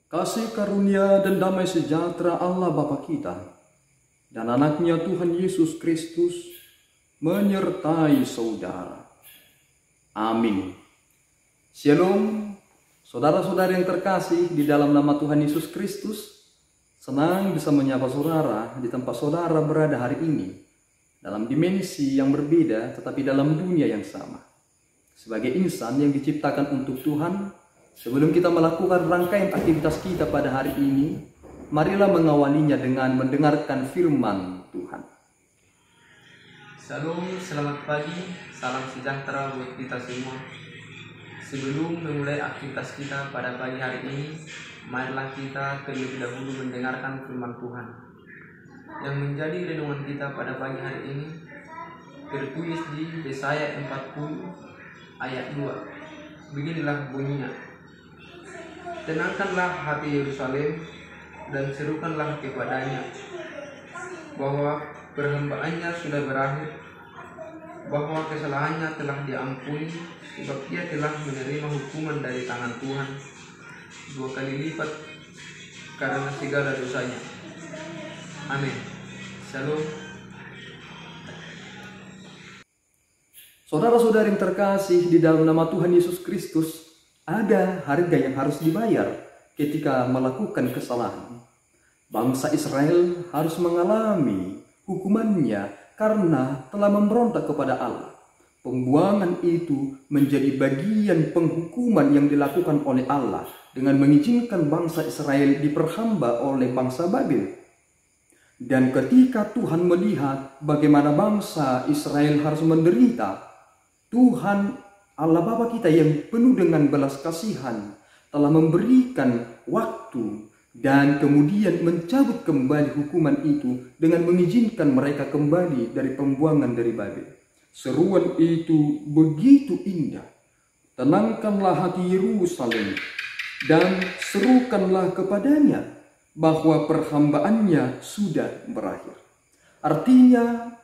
Kasih karunia dan damai sejahtera Allah Bapa kita dan anaknya Tuhan Yesus Kristus menyertai saudara. Amin. Shalom, saudara-saudara yang terkasih di dalam nama Tuhan Yesus Kristus. Senang bisa menyapa saudara di tempat saudara berada hari ini, dalam dimensi yang berbeda tetapi dalam dunia yang sama. Sebagai insan yang diciptakan untuk Tuhan, sebelum kita melakukan rangkaian aktivitas kita pada hari ini, marilah mengawalinya dengan mendengarkan firman Tuhan. Salam, selamat pagi, salam sejahtera buat kita semua. Sebelum memulai aktivitas kita pada pagi hari ini, marilah kita terlebih dahulu mendengarkan firman Tuhan. Yang menjadi renungan kita pada pagi hari ini tertulis di Yesaya 40 ayat 2. Beginilah bunyinya: tenangkanlah hati Yerusalem dan serukanlah kepadanya bahwa perhambaannya sudah berakhir, bahwa kesalahannya telah diampuni, sebab ia telah menerima hukuman dari tangan Tuhan 2 kali lipat karena segala dosanya. Amin. Shalom. Saudara-saudara yang terkasih di dalam nama Tuhan Yesus Kristus, ada harga yang harus dibayar ketika melakukan kesalahan. Bangsa Israel harus mengalami hukumannya karena telah memberontak kepada Allah. Pembuangan itu menjadi bagian penghukuman yang dilakukan oleh Allah dengan mengizinkan bangsa Israel diperhamba oleh bangsa Babel. Dan ketika Tuhan melihat bagaimana bangsa Israel harus menderita, Tuhan Allah Bapa kita yang penuh dengan belas kasihan telah memberikan waktu dan kemudian mencabut kembali hukuman itu dengan mengizinkan mereka kembali dari pembuangan dari Babel. Seruan itu begitu indah. Tenangkanlah hati Yerusalem dan serukanlah kepadanya bahwa perhambaannya sudah berakhir. Artinya,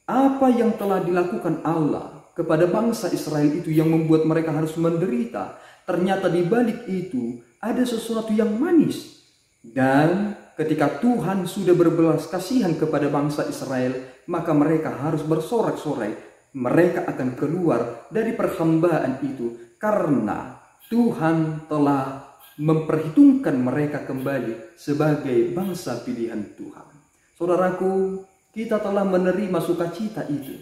apa yang telah dilakukan Allah kepada bangsa Israel itu yang membuat mereka harus menderita, ternyata di balik itu ada sesuatu yang manis. Dan ketika Tuhan sudah berbelas kasihan kepada bangsa Israel, maka mereka harus bersorak-sorai. Mereka akan keluar dari perhambaan itu karena Tuhan telah memperhitungkan mereka kembali sebagai bangsa pilihan Tuhan. Saudaraku, kita telah menerima sukacita itu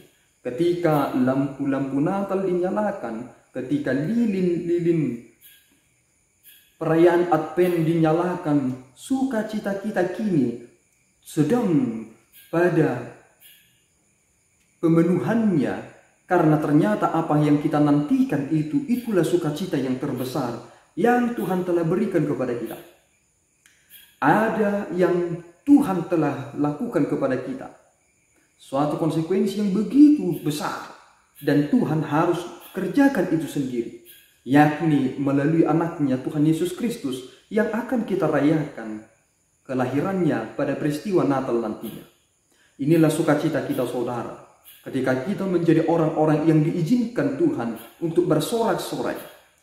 ketika lampu-lampu Natal dinyalakan, ketika lilin-lilin perayaan Advent dinyalakan. Sukacita kita kini sedang pada pemenuhannya, karena ternyata apa yang kita nantikan itulah sukacita yang terbesar yang Tuhan telah berikan kepada kita. Ada yang Tuhan telah lakukan kepada kita, suatu konsekuensi yang begitu besar, dan Tuhan harus kerjakan itu sendiri, yakni melalui anaknya Tuhan Yesus Kristus yang akan kita rayakan kelahirannya pada peristiwa Natal nantinya. Inilah sukacita kita, saudara, ketika kita menjadi orang-orang yang diizinkan Tuhan untuk bersorak-sorai,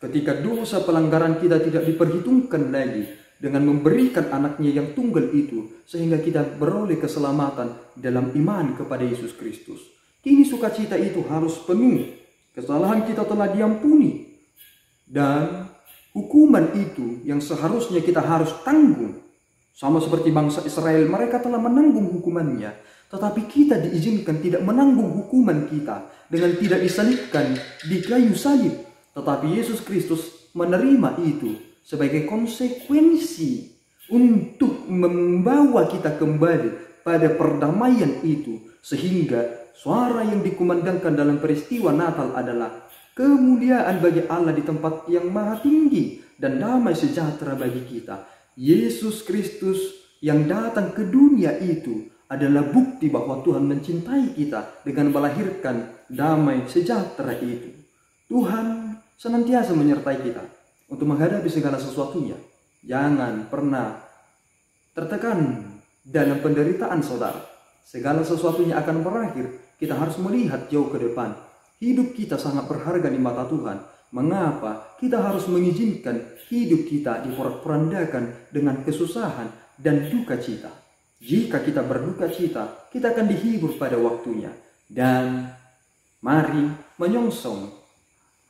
ketika dosa pelanggaran kita tidak diperhitungkan lagi dengan memberikan anaknya yang tunggal itu, sehingga kita beroleh keselamatan dalam iman kepada Yesus Kristus. Kini sukacita itu harus penuh. Kesalahan kita telah diampuni, dan hukuman itu yang seharusnya kita harus tanggung. Sama seperti bangsa Israel, mereka telah menanggung hukumannya, tetapi kita diizinkan tidak menanggung hukuman kita dengan tidak disalibkan di kayu salib. Tetapi Yesus Kristus menerima itu sebagai konsekuensi untuk membawa kita kembali pada perdamaian itu, sehingga suara yang dikumandangkan dalam peristiwa Natal adalah kemuliaan bagi Allah di tempat yang maha tinggi dan damai sejahtera bagi kita. Yesus Kristus yang datang ke dunia itu adalah bukti bahwa Tuhan mencintai kita dengan melahirkan damai sejahtera itu. Tuhan senantiasa menyertai kita untuk menghadapi segala sesuatunya. Jangan pernah tertekan dalam penderitaan, saudara. Segala sesuatunya akan berakhir. Kita harus melihat jauh ke depan. Hidup kita sangat berharga di mata Tuhan. mengapa kita harus mengizinkan hidup kita diporak-porandakan dengan kesusahan dan duka cita. Jika kita berduka cita, kita akan dihibur pada waktunya. Dan mari menyongsong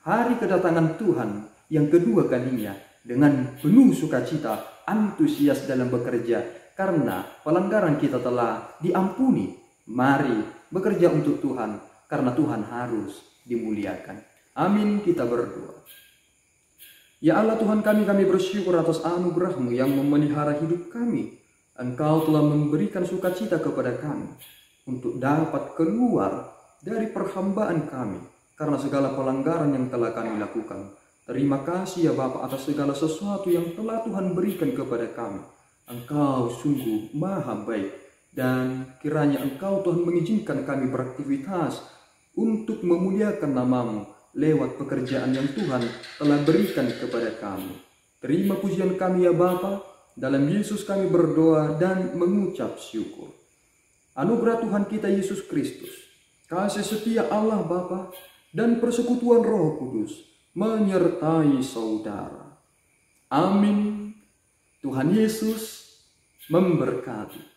hari kedatangan Tuhan yang kedua kalinya dengan penuh sukacita, antusias dalam bekerja, karena pelanggaran kita telah diampuni. Mari bekerja untuk Tuhan, karena Tuhan harus dimuliakan. Amin, kita berdoa. Ya Allah Tuhan kami bersyukur atas anugerah-Mu yang memelihara hidup kami. Engkau telah memberikan sukacita kepada kami untuk dapat keluar dari perhambaan kami karena segala pelanggaran yang telah kami lakukan. Terima kasih ya Bapa atas segala sesuatu yang telah Tuhan berikan kepada kami. Engkau sungguh maha baik, dan kiranya Engkau Tuhan mengizinkan kami beraktivitas untuk memuliakan nama-Mu lewat pekerjaan yang Tuhan telah berikan kepada kami. Terima pujian kami ya Bapa. Dalam Yesus kami berdoa dan mengucap syukur. Anugerah Tuhan kita Yesus Kristus, kasih setia Allah Bapa, dan persekutuan Roh Kudus menyertai saudara. Amin. Tuhan Yesus memberkati.